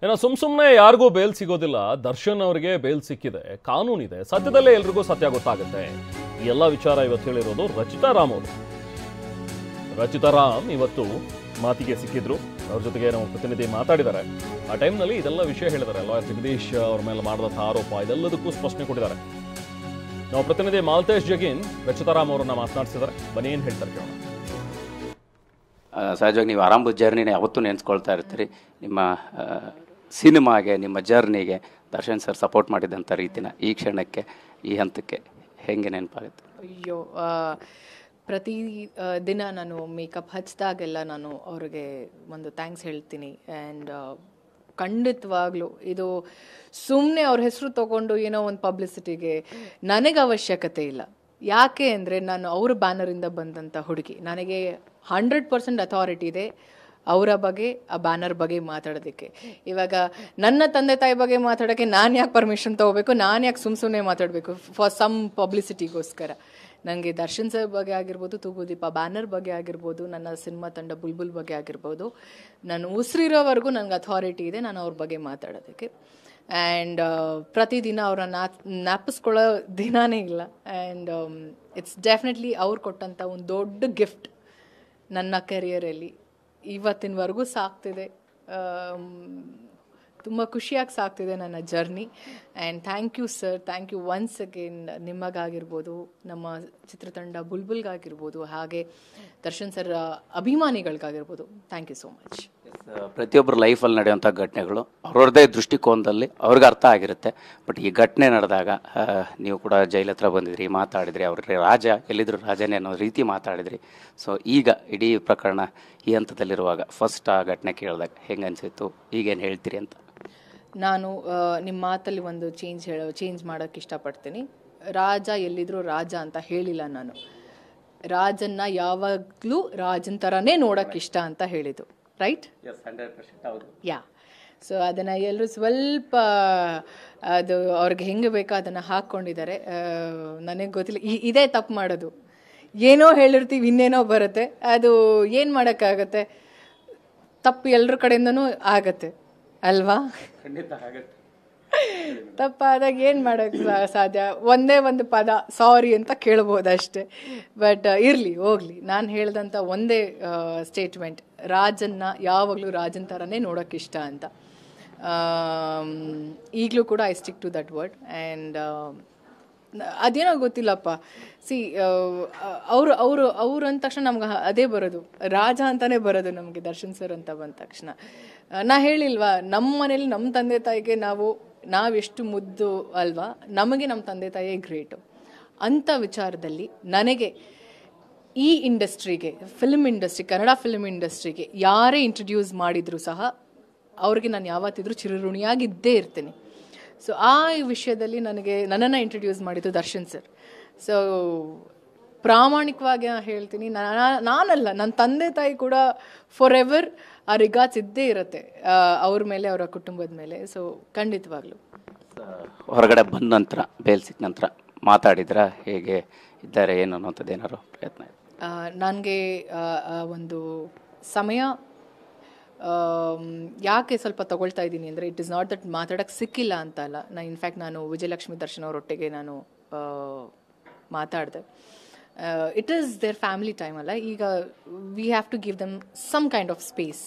ಏನೋ ಸುಮ್ಮನೆ ಯಾರಿಗೂ ಬೇಲ್ ಸಿಗೋದಿಲ್ಲ. ದರ್ಶನ್ ಅವರಿಗೆ ಬೇಲ್ ಸಿಕ್ಕಿದೆ, ಕಾನೂನಿದೆ, ಸದ್ಯದಲ್ಲೇ ಎಲ್ರಿಗೂ ಸತ್ಯ ಗೊತ್ತಾಗುತ್ತೆ. ಈ ಎಲ್ಲ ವಿಚಾರ ಇವತ್ತು ಹೇಳಿರೋದು ರಚಿತಾ ರಾಮ್ ಅವರು. ರಚಿತಾ ರಾಮ್ ಇವತ್ತು ಮಾತಿಗೆ ಸಿಕ್ಕಿದ್ರು. ಅವ್ರ ಜೊತೆಗೆ ನಮ್ಮ ಪ್ರತಿನಿಧಿ ಮಾತಾಡಿದ್ದಾರೆ. ಆ ಟೈಮ್ನಲ್ಲಿ ಇದೆಲ್ಲ ವಿಷಯ ಹೇಳಿದ್ದಾರೆ. ಲಾಯರ್ ಜಗದೀಶ್ ಅವ್ರ ಮೇಲೆ ಮಾಡಿದಂಥ ಆರೋಪ ಇದೆಲ್ಲದಕ್ಕೂ ಸ್ಪಷ್ಟನೆ ಕೊಟ್ಟಿದ್ದಾರೆ. ನಾವು ಪ್ರತಿನಿಧಿ ಮಾಲ್ತೇಶ್ ಜಗಿನ್ ರಚಿತಾ ರಾಮ್ ಅವರನ್ನ ಮಾತನಾಡಿಸಿದ್ದಾರೆ. ಬನ್ನಿ ಏನು ಹೇಳ್ತಾರೆ ಕೇಳೋಣ. ಸಹಜವಾಗಿ ನೀವು ಆರಂಭದ ಜರ್ನಿನ ಯಾವತ್ತೂ ನೆನೆಸ್ಕೊಳ್ತಾ ಇರ್ತೀರಿ. ನಿಮ್ಮ ಸಿನಿಮಾಗೆ, ನಿಮ್ಮ ಜರ್ನಿಗೆ ದರ್ಶನ್ ಸರ್ ಸಪೋರ್ಟ್ ಮಾಡಿದಂಥ ರೀತಿನ ಈ ಕ್ಷಣಕ್ಕೆ, ಈ ಹಂತಕ್ಕೆ ಹೇಗೆ ನೆನಪಾಗುತ್ತೆ? ಅಯ್ಯೋ, ಪ್ರತಿ ದಿನ ನಾನು ಮೇಕಪ್ ಹಚ್ಚಿದಾಗೆಲ್ಲ ನಾನು ಅವ್ರಿಗೆ ಒಂದು ಥ್ಯಾಂಕ್ಸ್ ಹೇಳ್ತೀನಿ. ಆ್ಯಂಡ್ ಖಂಡಿತವಾಗ್ಲೂ ಇದು ಸುಮ್ಮನೆ ಅವ್ರ ಹೆಸರು ತೊಗೊಂಡು ಏನೋ ಒಂದು ಪಬ್ಲಿಸಿಟಿಗೆ ನನಗೆ ಅವಶ್ಯಕತೆ ಇಲ್ಲ. ಯಾಕೆ ಅಂದರೆ ನಾನು ಅವ್ರ ಬ್ಯಾನರಿಂದ ಬಂದಂಥ ಹುಡುಗಿ. ನನಗೆ 100% ಅಥಾರಿಟಿ ಇದೆ ಅವರ ಬಗ್ಗೆ, ಆ ಬ್ಯಾನರ್ ಬಗ್ಗೆ ಮಾತಾಡೋದಕ್ಕೆ. ಇವಾಗ ನನ್ನ ತಂದೆ ತಾಯಿ ಬಗ್ಗೆ ಮಾತಾಡೋಕ್ಕೆ ನಾನು ಯಾಕೆ ಪರ್ಮಿಷನ್ ತೊಗೋಬೇಕು? ನಾನು ಯಾಕೆ ಸುಮ್ಮನೆ ಮಾತಾಡಬೇಕು ಫಾರ್ ಸಮ್ ಪಬ್ಲಿಸಿಟಿಗೋಸ್ಕರ? ನನಗೆ ದರ್ಶನ್ ಸರ್ ಬಗ್ಗೆ ಆಗಿರ್ಬೋದು, ತೂಗುದೀಪ ಬ್ಯಾನರ್ ಬಗ್ಗೆ ಆಗಿರ್ಬೋದು, ನನ್ನ ಸಿನಿಮಾ ತಂಡ ಬುಲ್ಬುಲ್ ಬಗ್ಗೆ ಆಗಿರ್ಬೋದು, ನಾನು ಉಸಿರಿರೋವರೆಗೂ ನನಗೆ ಅಥಾರಿಟಿ ಇದೆ ನಾನು ಅವ್ರ ಬಗ್ಗೆ ಮಾತಾಡೋದಕ್ಕೆ. ಆ್ಯಂಡ್ ಪ್ರತಿದಿನ ಅವ್ರನ್ನ ಜ್ಞಾಪಿಸ್ಕೊಳ್ಳೋ ದಿನಾನೇ ಇಲ್ಲ. ಆ್ಯಂಡ್ ಇಟ್ಸ್ ಡೆಫಿನೆಟ್ಲಿ ಅವ್ರು ಕೊಟ್ಟಂಥ ಒಂದು ದೊಡ್ಡ ಗಿಫ್ಟ್ ನನ್ನ ಕೆರಿಯರಲ್ಲಿ. ಇವತ್ತಿನವರೆಗೂ ಸಾಕ್ತಿದೆ, ತುಂಬ ಖುಷಿಯಾಗಿ ಸಾಕ್ತಿದೆ ನನ್ನ journey. And thank you sir, thank you once again. ನಿಮಗಾಗಿರ್ಬೋದು, ನಮ್ಮ ಚಿತ್ರತಂಡ ಬುಲ್ಬುಲ್ಗಾಗಿರ್ಬೋದು, ಹಾಗೆ ದರ್ಶನ್ ಸರ್ ಅಭಿಮಾನಿಗಳಿಗಾಗಿರ್ಬೋದು, ಥ್ಯಾಂಕ್ ಯು ಸೋ ಮಚ್. ಪ್ರತಿಯೊಬ್ಬರ ಲೈಫಲ್ಲಿ ನಡೆಯುವಂಥ ಘಟನೆಗಳು ಅವ್ರವ್ರದ್ದೇ ದೃಷ್ಟಿಕೋನದಲ್ಲಿ ಅವ್ರಿಗೆ ಅರ್ಥ ಆಗಿರುತ್ತೆ. ಬಟ್ ಈ ಘಟನೆ ನಡೆದಾಗ ನೀವು ಕೂಡ ಜೈಲ್ ಹತ್ರ ಬಂದಿದ್ರಿ, ಮಾತಾಡಿದ್ರಿ, ಅವ್ರಿಗೆ ರಾಜ ಎಲ್ಲಿದ್ರು ರಾಜನೇ ಅನ್ನೋ ರೀತಿ ಮಾತಾಡಿದ್ರಿ. ಸೊ ಈಗ ಇಡೀ ಪ್ರಕರಣ ಈ ಹಂತದಲ್ಲಿರುವಾಗ ಫಸ್ಟ್ ಆ ಘಟನೆ ಕೇಳಿದಾಗ ಹೆಂಗೆ ಅನಿಸಿತ್ತು, ಈಗೇನು ಹೇಳ್ತೀರಿ ಅಂತ? ನಾನು ನಿಮ್ಮ ಮಾತಲ್ಲಿ ಒಂದು ಚೇಂಜ್ ಮಾಡೋಕ್ಕೆ ಇಷ್ಟಪಡ್ತೀನಿ. ರಾಜ ಎಲ್ಲಿದ್ರು ರಾಜ ಅಂತ ಹೇಳಿಲ್ಲ ನಾನು. ರಾಜನ್ನ ಯಾವಾಗಲೂ ರಾಜನ ಥರನೇ ನೋಡೋಕ್ಕೆ ಇಷ್ಟ ಅಂತ ಹೇಳಿದ್ದು. ರೈಟ್? ಯಾ. ಸೊ ಅದನ್ನು ಎಲ್ಲರೂ ಸ್ವಲ್ಪ ಅದು ಅವ್ರಿಗೆ ಹೆಂಗೆ ಬೇಕೋ ಅದನ್ನು ಹಾಕ್ಕೊಂಡಿದ್ದಾರೆ. ನನಗೆ ಗೊತ್ತಿಲ್ಲ, ಇದೇ ತಪ್ಪು ಮಾಡೋದು. ಏನೋ ಹೇಳಿರ್ತೀವಿ, ಇನ್ನೇನೋ ಬರುತ್ತೆ. ಅದು ಏನು ಮಾಡೋಕ್ಕಾಗತ್ತೆ? ತಪ್ಪು ಎಲ್ಲರ ಕಡೆಯಿಂದನೂ ಆಗತ್ತೆ ಅಲ್ವಾ? ಖಂಡಿತ ಆಗುತ್ತೆ. ತಪ್ಪಾದಾಗ ಏನು ಮಾಡೋಕ್ಕೆ ಸಾಧ್ಯ? ಒಂದೇ ಒಂದು ಪದ ಸಾರಿ ಅಂತ ಕೇಳ್ಬೋದು ಅಷ್ಟೆ. ಬಟ್ ಇರಲಿ ಹೋಗಲಿ, ನಾನು ಹೇಳ್ದಂಥ ಒಂದೇ ಸ್ಟೇಟ್ಮೆಂಟ್, ರಾಜನ್ನ ಯಾವಾಗಲೂ ರಾಜನ ಥರನೇ ನೋಡೋಕ್ಕೆ ಇಷ್ಟ ಅಂತ. ಈಗಲೂ ಕೂಡ I stick to that word. And ಅದೇನೋ ಗೊತ್ತಿಲ್ಲಪ್ಪ. ಸಿ, ಅವ್ರು ಅಂದ ತಕ್ಷಣ ನಮ್ಗೆ ಅದೇ ಬರೋದು, ರಾಜ ಅಂತಲೇ ಬರೋದು ನಮಗೆ ದರ್ಶನ್ ಸರ್ ಅಂತ ಬಂದ ತಕ್ಷಣ. ನಾ ಹೇಳಿಲ್ವಾ, ನಮ್ಮ ಮನೇಲಿ ನಮ್ಮ ತಂದೆ ತಾಯಿಗೆ ನಾವೆಷ್ಟು ಮುದ್ದು ಅಲ್ವಾ, ನಮಗೆ ನಮ್ಮ ತಂದೆ ತಾಯಿಯೇ ಗ್ರೇಟು. ಅಂಥ ವಿಚಾರದಲ್ಲಿ ನನಗೆ ಈ ಇಂಡಸ್ಟ್ರಿಗೆ, ಫಿಲ್ಮ್ ಇಂಡಸ್ಟ್ರಿ, ಕನ್ನಡ ಫಿಲ್ಮ್ ಇಂಡಸ್ಟ್ರಿಗೆ ಯಾರೇ ಇಂಟ್ರಡ್ಯೂಸ್ ಮಾಡಿದರೂ ಸಹ ಅವ್ರಿಗೆ ನಾನು ಯಾವತ್ತಿದ್ರೂ ಚಿರಋಣಿಯಾಗಿದ್ದೇ ಇರ್ತೀನಿ. ಸೊ ಆ ವಿಷಯದಲ್ಲಿ ನನ್ನನ್ನು ಇಂಟ್ರಡ್ಯೂಸ್ ಮಾಡಿದ್ದು ದರ್ಶನ್ ಸರ್. ಸೊ ಪ್ರಾಮಾಣಿಕವಾಗಿ ಹೇಳ್ತೀನಿ, ನಾನಲ್ಲ, ನನ್ನ ತಂದೆ ತಾಯಿ ಕೂಡ ಫಾರ್ ಎವರ್ ಆ ರಿಗಾರ್ಡ್ಸ್ ಇದ್ದೇ ಇರುತ್ತೆ ಅವ್ರ ಮೇಲೆ, ಅವರ ಕುಟುಂಬದ ಮೇಲೆ. ಸೊ ಖಂಡಿತವಾಗ್ಲೂ ಹೊರಗಡೆ ಬಂದ ನಂತರ, ಬೇಲ್ ಸಿಕ್ಕ ನಂತರ ಮಾತಾಡಿದ್ರಾ, ಹೇಗೆ ಇದ್ದಾರೆ ಏನು ಅನ್ನೋಂಥದ್ದು ಏನಾರು ಪ್ರಯತ್ನ? ನನಗೆ ಒಂದು ಸಮಯ ಯಾಕೆ ಸ್ವಲ್ಪ ತಗೊಳ್ತಾ ಇದ್ದೀನಿ ಅಂದರೆ, ಇಟ್ ಇಸ್ ನಾಟ್ ದಟ್ ಮಾತಾಡೋಕ್ಕೆ ಸಿಕ್ಕಿಲ್ಲ ಅಂತ ಅಲ್ಲ. ಇನ್ಫ್ಯಾಕ್ಟ್ ನಾನು ವಿಜಯಲಕ್ಷ್ಮಿ ದರ್ಶನ್ ಅವರೊಟ್ಟಿಗೆ ನಾನು ಮಾತಾಡಿದೆ. It is there family time ಅಲ್ಲ. ಈಗ we have to give them some kind of space.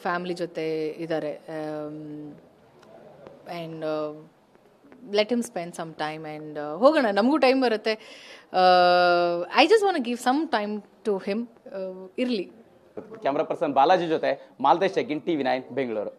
Family ಜೊತೆ ಇದ್ದಾರೆ. And let him spend some time. And ಹೋಗೋಣ, ನಮಗೂ ಟೈಮ್ ಬರುತ್ತೆ. I just want give some time to him. ಇರಲಿ. Camera person Balaji ಜೊತೆ Maltesh ಜಗಿನ್, TV9 Bengaluru.